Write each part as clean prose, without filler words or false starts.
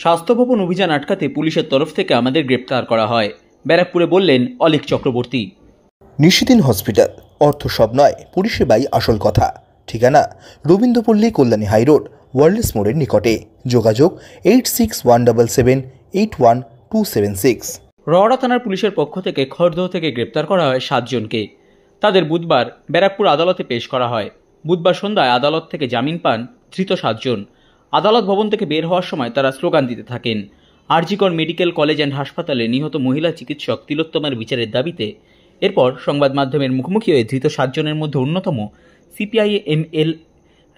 স্বাস্থ্য ভবন অভিযান আটকাতে পুলিশের তরফ থেকে আমাদের গ্রেপ্তার করা হয়, ব্যারাকপুরে বললেন অলিক চক্রবর্তী। নিশিদিন হসপিটাল, অর্থ সব নয়, পরিষেবাই আসল কথা। ঠিকানা রবীন্দ্রপল্লী, কল্যাণী হাইরোড, ওয়ার্ল্ডস মোড়ের নিকটে। যোগাযোগ 8617781276। রওড়া থানার পুলিশের পক্ষ থেকে খড়দহ থেকে গ্রেপ্তার করা হয় 7 জনকে। তাদের বুধবার ব্যারাকপুর আদালতে পেশ করা হয়। বুধবার সন্ধ্যায় আদালত থেকে জামিন পান ধৃত 7 জন। আদালত ভবন থেকে বের হওয়ার সময় তারা স্লোগান দিতে থাকেন। আরজিকর মেডিকেল কলেজ অ্যান্ড হাসপাতালে নিহত মহিলা চিকিৎসক তিলোত্তমার বিচারের দাবিতে। এরপর সংবাদ মাধ্যমের মুখোমুখি হয়ে ধৃত 7 জনের মধ্যে অন্যতম CPI-ML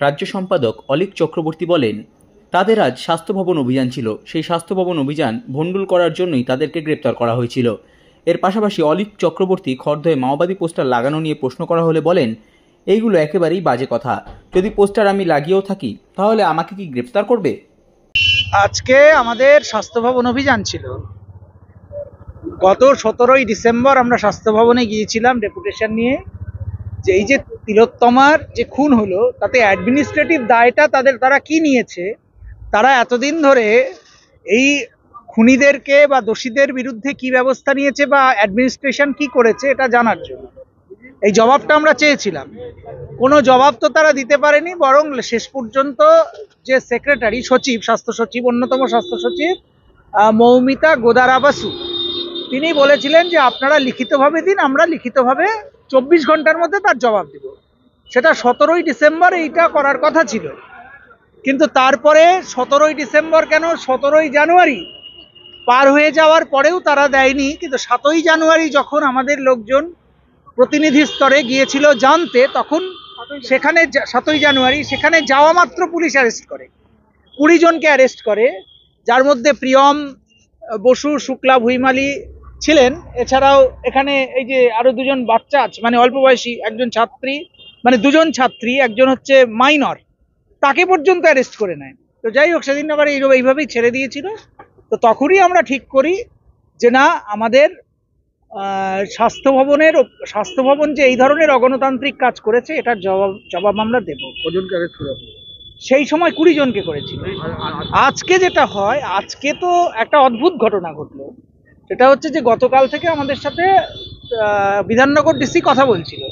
রাজ্য সম্পাদক অলিক চক্রবর্তী বলেন, তাদের আজ স্বাস্থ্য ভবন অভিযান ছিল। সেই স্বাস্থ্য ভবন অভিযান ভণ্ডুল করার জন্যই তাদেরকে গ্রেপ্তার করা হয়েছিল। এর পাশাপাশি অলিক চক্রবর্তী খড়দহে মাওবাদী পোস্টার লাগানো নিয়ে প্রশ্ন করা হলে বলেন, এইগুলো একেবারেই বাজে কথা। যদি পোস্টার আমি লাগিয়েও থাকি তাহলে আমাকে কি গ্রেপ্তার করবে? আজকে আমাদের স্বাস্থ্য ভবন অভিযান ছিল। গত 17ই ডিসেম্বর আমরা স্বাস্থ্য ভবনে গিয়েছিলাম ডেপুটেশন নিয়ে, যে এই যে তিলোত্তমার যে খুন হলো তাতে অ্যাডমিনিস্ট্রেটিভ দায়টা তারা কি নিয়েছে, তারা এতদিন ধরে এই খুনিদেরকে বা দোষীদের বিরুদ্ধে কি ব্যবস্থা নিয়েছে বা অ্যাডমিনিস্ট্রেশন কি করেছে এটা জানার জন্য এই জবাবটা আমরা চেয়েছিলাম। কোনো জবাব তো তারা দিতে পারেনি, বরং শেষ পর্যন্ত যে সেক্রেটারি সচিব, স্বাস্থ্য সচিব, অন্যতম স্বাস্থ্য সচিব মৌমিতা গোদারা বাসু, তিনি বলেছিলেন যে আপনারা লিখিতভাবে দিন, আমরা লিখিতভাবে 24 ঘন্টার মধ্যে তার জবাব দেব। সেটা 17ই ডিসেম্বর এইটা করার কথা ছিল, কিন্তু তারপরে 17ই ডিসেম্বর কেন 17ই জানুয়ারি পার হয়ে যাওয়ার পরেও তারা দেয়নি। কিন্তু 7ই জানুয়ারি যখন আমাদের লোকজন প্রতিনিধি স্তরে গিয়েছিল জানতে, তখন সেখানে 7ই জানুয়ারি সেখানে যাওয়া মাত্র পুলিশ অ্যারেস্ট করে 20 জনকে অ্যারেস্ট করে, যার মধ্যে প্রিয়ম বসু, শুক্লা ভুইমালি ছিলেন। এছাড়াও এখানে এই যে আরো 2 জন বাচ্চা আছে, মানে অল্প বয়সী, একজন ছাত্রী, মানে 2 জন ছাত্রী, একজন হচ্ছে মাইনর, তাকে পর্যন্ত অ্যারেস্ট করে নেয়। তো যাই হোক, সেদিন আবার এইভাবেই ছেড়ে দিয়েছিল। তো তখনই আমরা ঠিক করি যে না, আমাদের স্বাস্থ্য ভবন যে এই ধরনের অগণতান্ত্রিক কাজ করেছে এটার জবাব আমরা দেব। কজনকে অ্যারেস্ট করা হলো? সেই সময় 20 জনকে করেছিল। আজকে যেটা হয়, আজকে তো একটা অদ্ভুত ঘটনা ঘটলো। সেটা হচ্ছে যে গতকাল থেকে আমাদের সাথে বিধাননগর ডিসি কথা বলছিল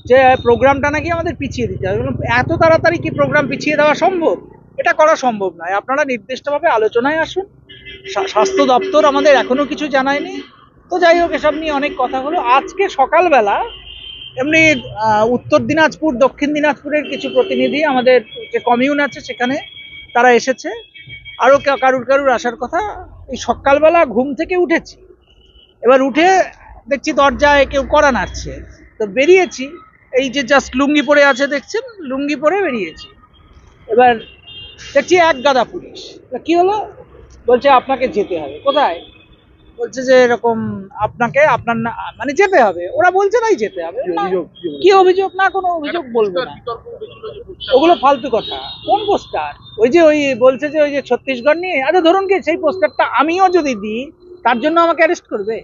যে প্রোগ্রামটা নাকি আমাদের পিছিয়ে দিতে হবে। এত তাড়াতাড়ি কি প্রোগ্রাম পিছিয়ে দেওয়া সম্ভব? এটা করা সম্ভব নয়। আপনারা নির্দিষ্টভাবে আলোচনায় আসুন। স্বাস্থ্য দপ্তর আমাদের এখনো কিছু জানায়নি। তো যাই হোক, এসব নিয়ে অনেক কথা হলো। আজকে সকালবেলা এমনি উত্তর দিনাজপুর, দক্ষিণ দিনাজপুরের কিছু প্রতিনিধি, আমাদের যে কমিউন আছে সেখানে তারা এসেছে, আরও কারুর আসার কথা। এই সকালবেলা ঘুম থেকে উঠেছি, এবার উঠে দেখছি দরজায় কেউ কড়া নাড়ছে। তো বেরিয়েছি, এই যে জাস্ট লুঙ্গি পরে আছে দেখছেন, লুঙ্গি পরে বেরিয়েছি। এবার দেখছি এক গাদা পুলিশ। কি হলো? বলছে আপনাকে যেতে হবে। কোথায়? বলছে যে এরকম আপনার মানে যেতে হবে। ওরা বলছে নাই যেতে হবে। কি অভিযোগ? না, কোনো অভিযোগ বলবো না, ওগুলো ফালতু কথা। কোন পোস্টার? ওই বলছে যে ওই যে ছত্তিশগড় নিয়ে। আচ্ছা ধরুন কি সেই পোস্টারটা আমিও যদি দিই তার জন্য আমাকে অ্যারেস্ট করবে?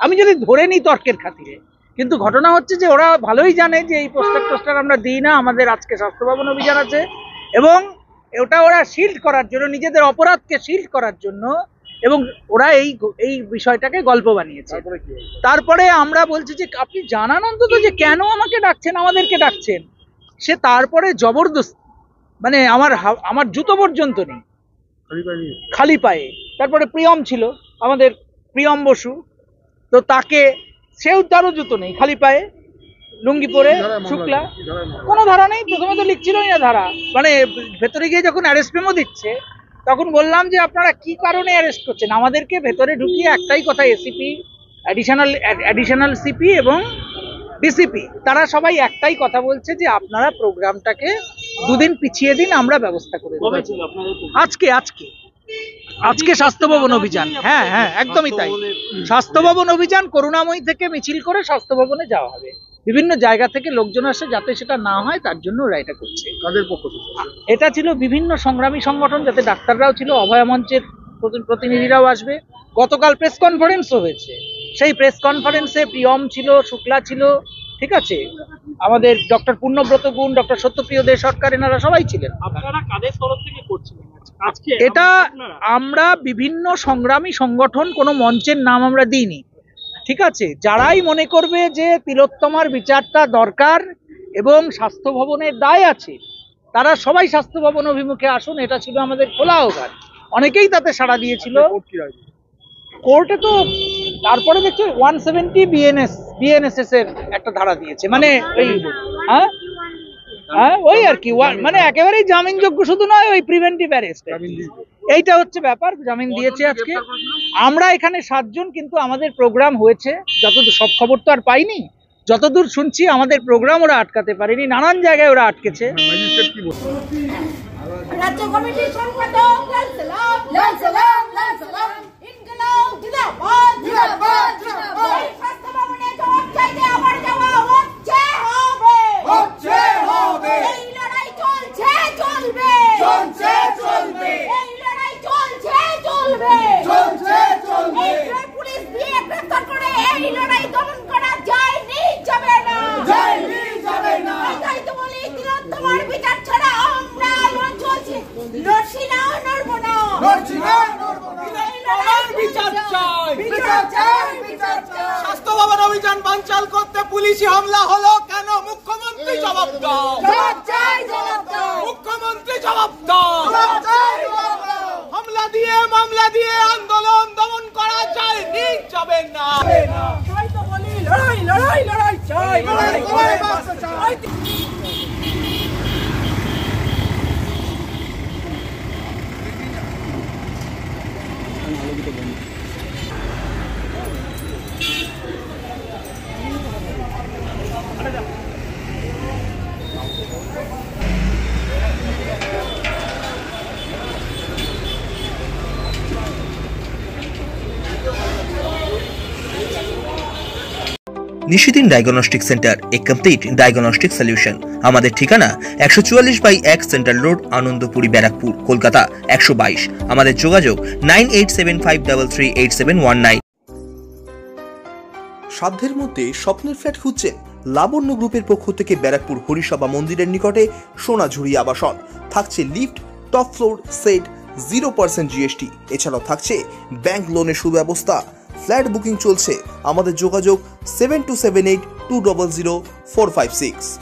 আমি যদি ধরে নিই তর্কের খাতিরে। কিন্তু ঘটনা হচ্ছে যে ওরা ভালোই জানে যে এই পোস্টার আমরা দিই না। আমাদের আজকে স্বাস্থ্য ভবন অভিযান আছে এবং ওরা শিল্ড করার জন্য, নিজেদের অপরাধকে শিল্ড করার জন্য, এবং ওরা এই বিষয়টাকে গল্প বানিয়েছে। তারপরে আমরা বলছি যে আপনি জানান অন্তত যে কেন আমাকে ডাকছেন, আমাদেরকে ডাকছেন। সে তারপরে জবরদস্তি, মানে আমার জুতো পর্যন্ত নেই, খালি পায়ে। তারপরে প্রিয়ম ছিল, আমাদের প্রিয়ম বসু, তো তারও জুতো নেই, খালি পায়ে, লুঙ্গি পরে। শুক্লা, কোনো ধারা নেই। প্রথমে তো লিখছিলই না ধারা, মানে ভেতরে গিয়ে যখন অ্যারেস্ট মেমো দিচ্ছে তখন বললাম যে আপনারা কি কারণে অ্যারেস্ট করছেন। আমাদেরকে ভেতরে ঢুকিয়ে একটাই কথা, এসিপি, অ্যাডিশনাল সিপি এবং ডিসিপি, তারা সবাই একটাই কথা বলছে যে আপনারা প্রোগ্রামটাকে 2 দিন পিছিয়ে দিন, আমরা ব্যবস্থা করে দেব। আজকে স্বাস্থ্য ভবন অভিযান। হ্যাঁ, একদমই তাই। স্বাস্থ্য ভবন অভিযান করুণাময়ী থেকে মিছিল করে স্বাস্থ্য ভবনে যাওয়া হবে। বিভিন্ন জায়গা থেকে লোকজন আসে, যাতে সেটা না হয় তার জন্য ওরা এটা করছে। এটা ছিল বিভিন্ন সংগ্রামী সংগঠন, যাতে ডাক্তাররাও ছিল, অভয়া মঞ্চের প্রতিনিধিরাও আসবে। গতকাল প্রেস কনফারেন্সও হয়েছে। সেই প্রেস কনফারেন্সে প্রিয়ম ছিল, শুক্লা ছিল, ঠিক আছে, আমাদের ডক্টর পূর্ণব্রত গুণ, ডক্টর সত্যপ্রিয় দে সরকার, এনারা সবাই ছিলেন। আপনারা কাদের তরফ থেকে করছিলেন? এটা আমরা বিভিন্ন সংগ্রামী সংগঠন, কোনো মঞ্চের নাম আমরা দিইনি, ঠিক আছে? যারাই মনে করবে যে তিলোত্তমার বিচারটা দরকার এবং স্বাস্থ্য ভবনের দায় আছে, তারা সবাই স্বাস্থ্য ভবন অভিমুখে আসুন, এটা ছিল আমাদের খোলা আহ্বান। অনেকেই তাতে সাড়া দিয়েছিল। কোর্টে তো তারপরে দেখছি 170 বিএনএসএস এর একটা ধারা দিয়েছে, মানে ওই ওই আর কি, মানে একেবারেই জামিনযোগ্য শুধু নয়, ওই প্রিভেন্টিভ অ্যারেস্ট, এইটা হচ্ছে ব্যাপার। জামিন দিয়েছে আজকে। আমরা এখানে 7 জন, কিন্তু আমাদের প্রোগ্রাম হয়েছে, যতদূর, সব খবর তো আর পাইনি, যতদূর শুনছি আমাদের প্রোগ্রাম ওরা আটকাতে পারেনি, নানান জায়গায় ওরা আটকেছে। রাজ্য কমিটির সম্পাদক লাল সালাম, লাল সালাম, লাল সালাম, ইনকলাব জিন্দাবাদ, জিন্দাবাদ, জিন্দাবাদ। এই স্বাস্থ্য ভবনে জবাব চাইতে আবার যাওয়া হচ্ছে, হবে, হচ্ছে, হবে। এই লড়াই চলছে, চলবে, চলছে, চলবে। এই লড়াই চলছে, চলবে, চলছে, চলবে। এই পুলিশ দিয়ে গ্রেফতার করে এই লড়াই দমন করা যায়নি, যাবে না, যায়নি, যাবে না। তাই তো বলি, তিলোত্তমার বিচার ছাড়া আমরা লড়ছি না, নড়বো না, লড়ছি না, নড়বো না। বিচার চাই, বিচার চাই, বিচার চাই। স্বাস্থ্য ভবন অভিযান বানচাল করতে পুলিশি হামলা হলো কেন? মুখ্যমন্ত্রী জবাব দাও, জবাব চাই, জবাব দাও। মুখ্যমন্ত্রী জবাব দাও, জবাব চাই, জবাব দাও। মামলা দিয়ে আন্দোলন দমন করা যায়নি, যাবে না। তাই তো বলি, লড়াই, লড়াই, লড়াই চাই, লড়াই করে বাঁচতে চাই। নিশিদিন ডায়াগনস্টিক সেন্টার, এ কমপ্লিট ডায়াগনস্টিক সলিউশন। আমাদের ঠিকানা 144/1 সেন্ট্রাল রোড, আনন্দপুরি, ব্যারাকপুর, কলকাতা 122। আমাদের যোগাযোগ 9875338719। সাধ্যের মধ্যে স্বপ্নের ফ্ল্যাট খুঁজছেন? লাবণ্য গ্রুপের পক্ষ থেকে ব্যারাকপুর হরিসভা মন্দিরের নিকটে সোনাঝুরি আবাসন। থাকছে lift, top floor, set, 0% GST। এছাড়াও থাকছে ব্যাংক লোনের সুব্যবস্থা। ফ্ল্যাট বুকিং চলছে। আমাদের যোগাযোগ 7278200456।